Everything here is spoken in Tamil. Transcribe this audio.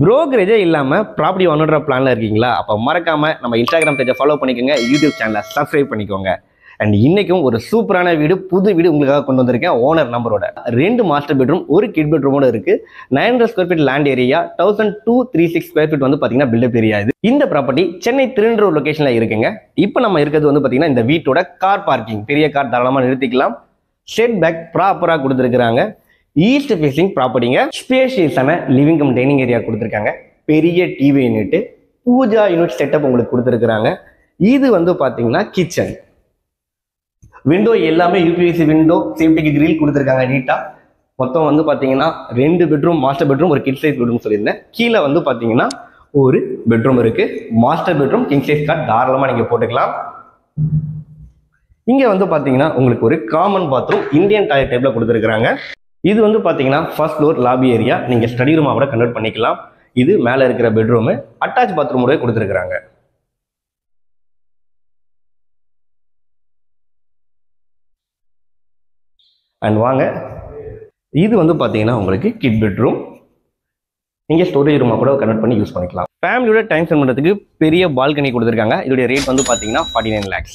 புரோக்கரேஜே இல்லாமல் ப்ராப்பர்ட்டி வாங்கணுன்ற பிளானில் இருக்கீங்களா? அப்போ மறக்காமல் நம்ம இன்ஸ்டாகிராம் பேஜை ஃபாலோ பண்ணிக்கோங்க, யூடியூப் சேனலை சப்ஸ்கிரைப் பண்ணிக்கோங்க. அண்ட் இன்றைக்கும் ஒரு சூப்பரான வீடு, புது வீடு உங்களுக்காக கொண்டு வந்திருக்கேன். ஓனர் நம்பரோட 2 மாஸ்டர் பெட்ரூம், ஒரு கிட் பெட்ரூமோட இருக்குது. 900 square feet land area, 1236 square feet வந்து பார்த்தீங்கன்னா பில்டப் ஏரியா. இது இந்த ப்ராப்பர்ட்டி சென்னை திருநெல்வேலி லொகேஷனில் இருக்குங்க. இப்போ நம்ம இருக்கிறது வந்து பார்த்தீங்கன்னா இந்த வீட்டோட கார் பார்க்கிங். பெரிய கார் தாராளமாக நிறுத்திக்கலாம். செட் பேக் ப்ராப்பராக கொடுத்துருக்குறாங்க. ஈஸ்ட் ஃபேசிங் ப்ராப்பர்ட்டிங்க. ஸ்பேஷியஸான லிவிங் கம் டைனிங் ஏரியா கொடுத்துருக்காங்க. பெரிய TV unit, puja unit setup உங்களுக்கு கொடுத்துருக்குறாங்க. இது வந்து பார்த்தீங்கன்னா கிச்சன். விண்டோ எல்லாமே யூபிஎஸ்சி விண்டோ, சேஃப்டிக்கு கிரில் கொடுத்துருக்காங்க நீட்டாக. மொத்தம் வந்து பார்த்தீங்கன்னா 2 பெட்ரூம், மாஸ்டர் பெட்ரூம், ஒரு கிட் சைஸ் பெட்ரூம் சொல்லியிருந்தேன். கீழே வந்து பார்த்தீங்கன்னா ஒரு பெட்ரூம் இருக்கு. Master bedroom, king size cot தாராளமாக நீங்கள் போட்டுக்கலாம். இங்கே வந்து பார்த்தீங்கன்னா உங்களுக்கு ஒரு காமன் பாத்ரூம், இந்தியன் டாய்லெட் டைப்ல கொடுத்துருக்காங்க. இது வந்து பார்த்தீங்கன்னா ஃபர்ஸ்ட் ஃப்ளோர் லாபி ஏரியா. நீங்கள் ஸ்டடி ரூமாக கூட கன்வெர்ட் பண்ணிக்கலாம். இது மேலே இருக்கிற பெட்ரூமு. அட்டாச் பாத்ரூமோட கொடுத்துருக்குறாங்க. அண்ட் வாங்க, இது வந்து பார்த்தீங்கன்னா உங்களுக்கு கிட் பெட்ரூம். நீங்கள் ஸ்டோரேஜ் ரூமாக கூட கன்வெர்ட் பண்ணி யூஸ் பண்ணிக்கலாம். ஃபேமிலியோட டைம் ஸ்பெண்ட் பண்ணுறதுக்கு பெரிய பால்கனி கொடுத்துருக்காங்க. இதோடைய ரேட் வந்து பார்த்தீங்கன்னா 49 lakhs.